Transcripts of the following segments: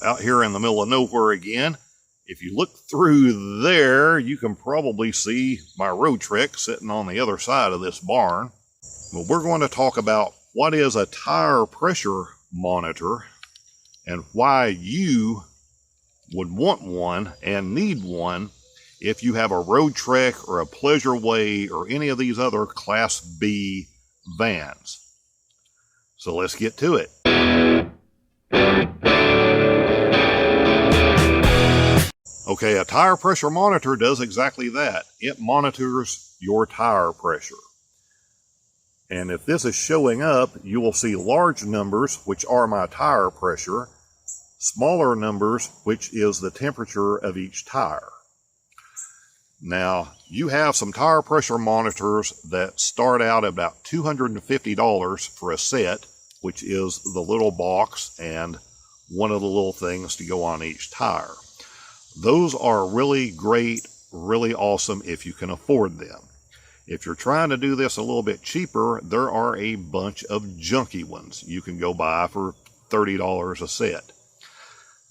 Out here in the middle of nowhere again. If you look through there, you can probably see my Roadtrek sitting on the other side of this barn. But we're going to talk about what is a tire pressure monitor and why you would want one and need one if you have a Roadtrek or a Pleasureway or any of these other Class B vans. So let's get to it. Okay, a tire pressure monitor does exactly that. It monitors your tire pressure. And if this is showing up, you will see large numbers, which are my tire pressure, smaller numbers, which is the temperature of each tire. Now, you have some tire pressure monitors that start out at about $250 for a set, which is the little box and one of the little things to go on each tire. Those are really great, really awesome if you can afford them. If you're trying to do this a little bit cheaper, there are a bunch of junky ones you can go buy for $30 a set.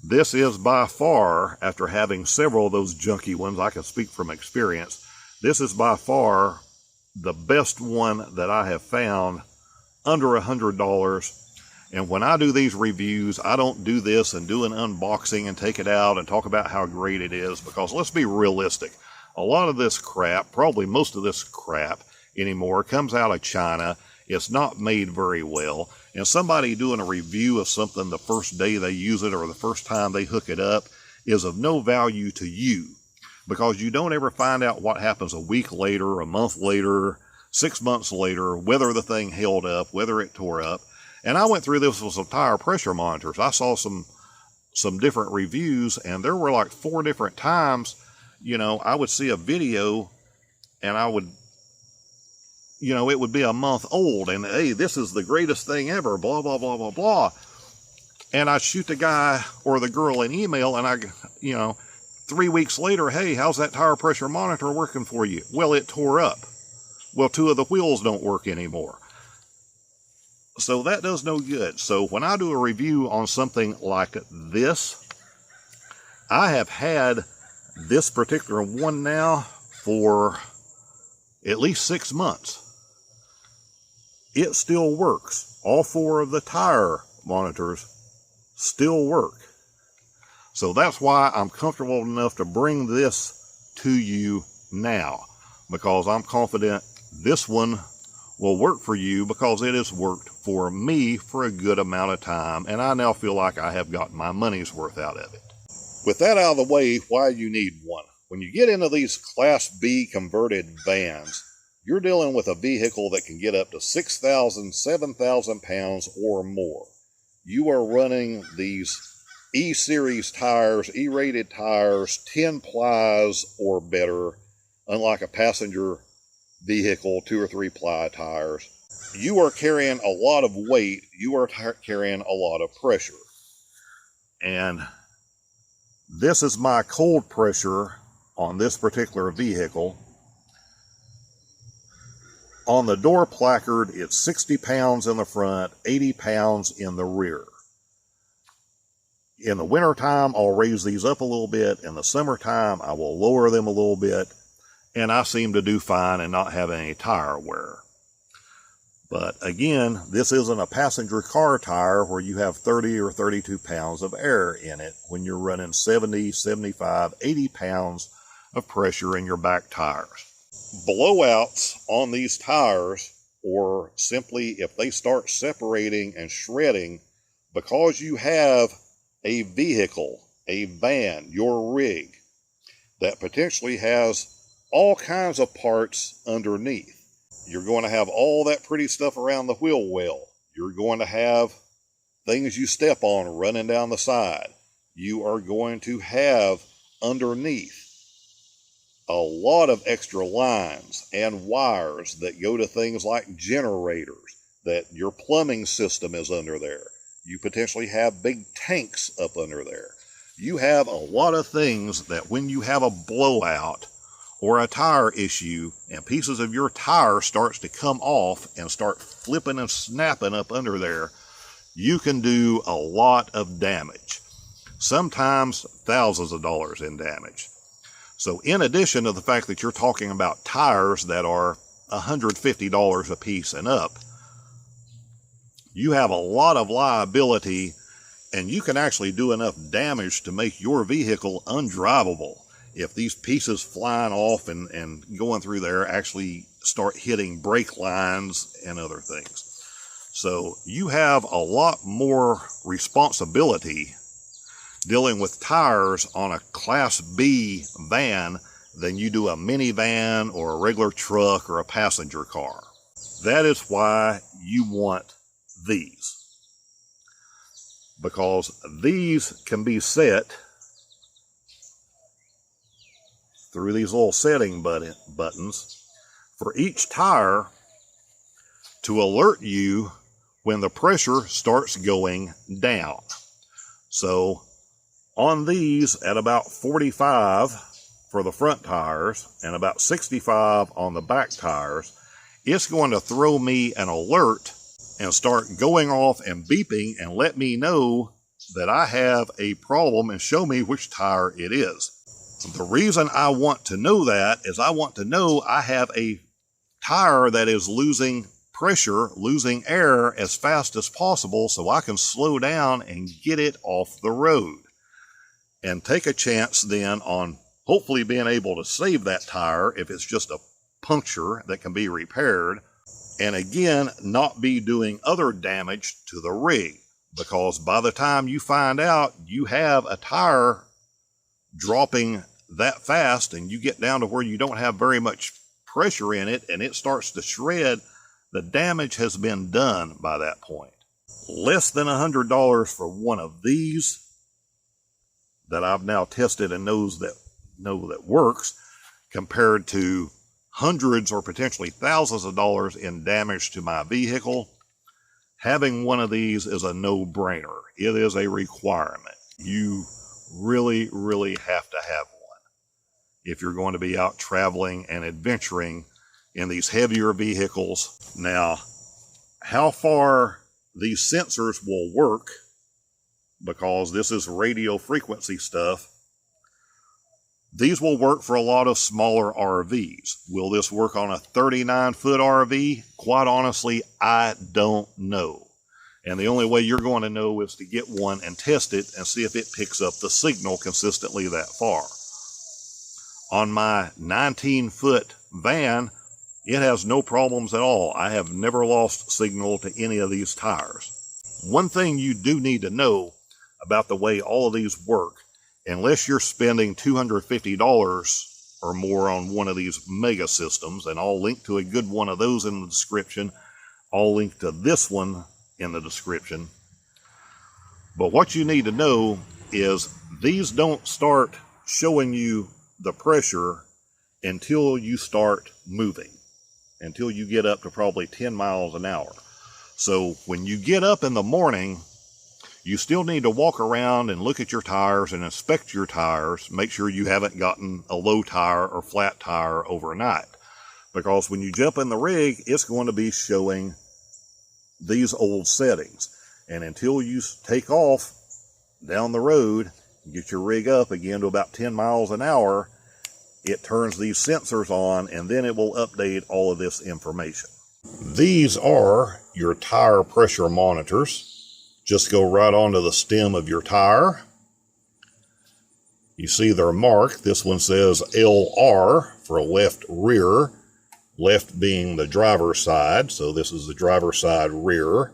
This is by far, after having several of those junky ones, I can speak from experience, this is by far the best one that I have found under $100. And when I do these reviews, I don't do this and do an unboxing and take it out and talk about how great it is, because let's be realistic. A lot of this crap, probably most of this crap anymore, comes out of China. It's not made very well. And somebody doing a review of something the first day they use it or the first time they hook it up is of no value to you, because you don't ever find out what happens a week later, a month later, 6 months later, whether the thing held up, whether it tore up. And I went through this with some tire pressure monitors. I saw some different reviews, and there were like 4 different times, I would see a video and I would, it would be a month old and, hey, this is the greatest thing ever, blah, blah, blah, blah, blah. And I'd shoot the guy or the girl an email and 3 weeks later, hey, how's that tire pressure monitor working for you? Well, it tore up. Well, 2 of the wheels don't work anymore. So that does no good. So when I do a review on something like this, I have had this particular one now for at least 6 months. It still works. All 4 of the tire monitors still work. So that's why I'm comfortable enough to bring this to you now, because I'm confident this one will work for you, because it has worked for me for a good amount of time, and I now feel like I have gotten my money's worth out of it. With that out of the way, why you need one. When you get into these Class B converted vans, you're dealing with a vehicle that can get up to 6,000, 7,000 pounds or more. You are running these E-Series tires, E-rated tires, 10 plies or better, unlike a passenger vehicle, 2 or 3 ply tires. You are carrying a lot of weight. You are carrying a lot of pressure. And this is my cold pressure on this particular vehicle. On the door placard, it's 60 pounds in the front, 80 pounds in the rear. In the wintertime, I'll raise these up a little bit. In the summertime, I will lower them a little bit. And I seem to do fine and not have any tire wear. But again, this isn't a passenger car tire where you have 30 or 32 pounds of air in it when you're running 70, 75, 80 pounds of pressure in your back tires. Blowouts on these tires, or simply if they start separating and shredding because you have a vehicle, a van, your rig, that potentially has all kinds of parts underneath. You're going to have all that pretty stuff around the wheel well. You're going to have things you step on running down the side. You are going to have underneath a lot of extra lines and wires that go to things like generators, that your plumbing system is under there. You potentially have big tanks up under there. You have a lot of things that when you have a blowout or a tire issue and pieces of your tire starts to come off and start flipping and snapping up under there, you can do a lot of damage. sometimes thousands of dollars in damage. So in addition to the fact that you're talking about tires that are $150 a piece and up, you have a lot of liability, and you can actually do enough damage to make your vehicle undrivable if these pieces flying off and going through there actually start hitting brake lines and other things. So you have a lot more responsibility dealing with tires on a Class B van than you do a minivan or a regular truck or a passenger car. That is why you want these, because these can be set through these little setting buttons for each tire to alert you when the pressure starts going down. So on these, at about 45 for the front tires and about 65 on the back tires, it's going to throw me an alert and start going off and beeping and let me know that I have a problem and show me which tire it is. The reason I want to know that is I want to know I have a tire that is losing pressure, losing air as fast as possible, so I can slow down and get it off the road and take a chance then on hopefully being able to save that tire if it's just a puncture that can be repaired, and again, not be doing other damage to the rig, because by the time you find out you have a tire dropping that fast and you get down to where you don't have very much pressure in it and it starts to shred, the damage has been done by that point. Less than $100 for one of these that I've now tested and know that works, compared to hundreds or potentially thousands of dollars in damage to my vehicle. Having one of these is a no-brainer. It is a requirement. You really, really have to have one if you're going to be out traveling and adventuring in these heavier vehicles. Now, how far these sensors will work, because this is radio frequency stuff, these will work for a lot of smaller RVs. Will this work on a 39-foot RV? Quite honestly, I don't know. And the only way you're going to know is to get one and test it and see if it picks up the signal consistently that far. On my 19-foot van, it has no problems at all. I have never lost signal to any of these tires. One thing you do need to know about the way all of these work, unless you're spending $250 or more on one of these mega systems, and I'll link to a good one of those in the description. I'll link to this one in the description. But what you need to know is these don't start showing you the pressure until you start moving, until you get up to probably 10 miles an hour. So when you get up in the morning, you still need to walk around and look at your tires and inspect your tires, make sure you haven't gotten a low tire or flat tire overnight. Because when you jump in the rig, it's going to be showing these old settings. And until you take off down the road, get your rig up again to about 10 miles an hour, it turns these sensors on, and then it will update all of this information. These are your tire pressure monitors. Just go right onto the stem of your tire. You see they're marked. This one says LR for left rear, left being the driver's side. So this is the driver's side rear.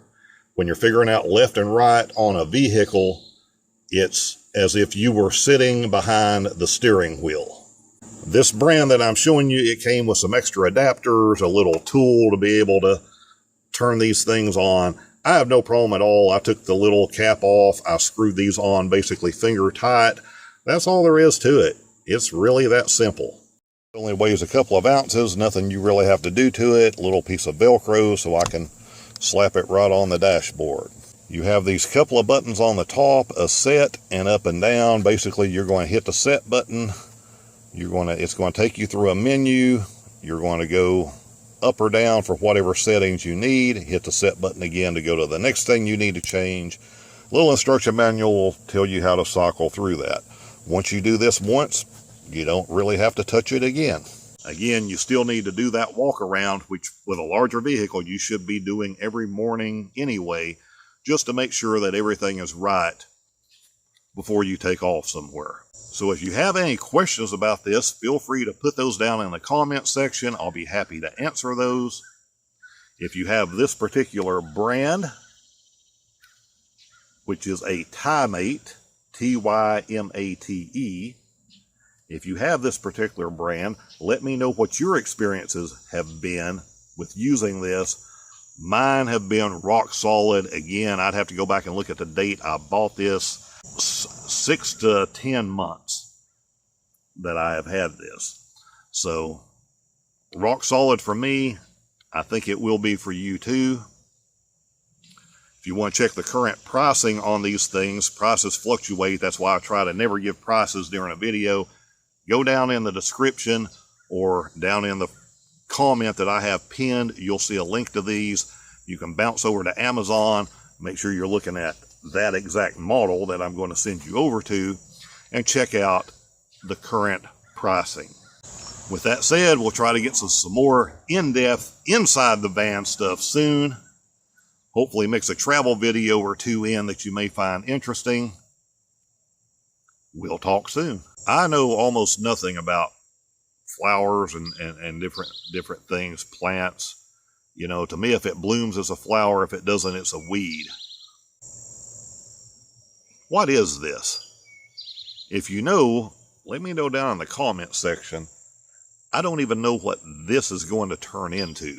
When you're figuring out left and right on a vehicle, it's as if you were sitting behind the steering wheel. This brand that I'm showing you, it came with some extra adapters, a little tool to be able to turn these things on. I have no problem at all. I took the little cap off. I screwed these on basically finger tight. That's all there is to it. It's really that simple. It only weighs a couple of ounces. Nothing you really have to do to it. A little piece of Velcro so I can slap it right on the dashboard. You have these couple of buttons on the top, a set and up and down. Basically, you're going to hit the set button. It's going to take you through a menu. You're going to go up or down for whatever settings you need. Hit the set button again to go to the next thing you need to change. Little instruction manual will tell you how to cycle through that. Once you do this once, you don't really have to touch it again. Again, you still need to do that walk around, which with a larger vehicle you should be doing every morning anyway, just to make sure that everything is right before you take off somewhere. So if you have any questions about this, feel free to put those down in the comment section. I'll be happy to answer those. If you have this particular brand, which is a Tymate, T-Y-M-A-T-E, if you have this particular brand, let me know what your experiences have been with using this. Mine have been rock solid. Again, I'd have to go back and look at the date I bought this. 6 to 10 months that I have had this. So, rock solid for me. I think it will be for you too. If you want to check the current pricing on these things, prices fluctuate. That's why I try to never give prices during a video. Go down in the description or down in the comment that I have pinned. You'll see a link to these. You can bounce over to Amazon. Make sure you're looking at that exact model that I'm going to send you over to and check out the current pricing. With that said, we'll try to get some more in-depth inside the van stuff soon. Hopefully mix a travel video or two in that you may find interesting. We'll talk soon. I know almost nothing about flowers and different things, plants. You know, to me, if it blooms, it's a flower. If it doesn't, it's a weed. What is this? If you know, let me know down in the comment section. I don't even know what this is going to turn into.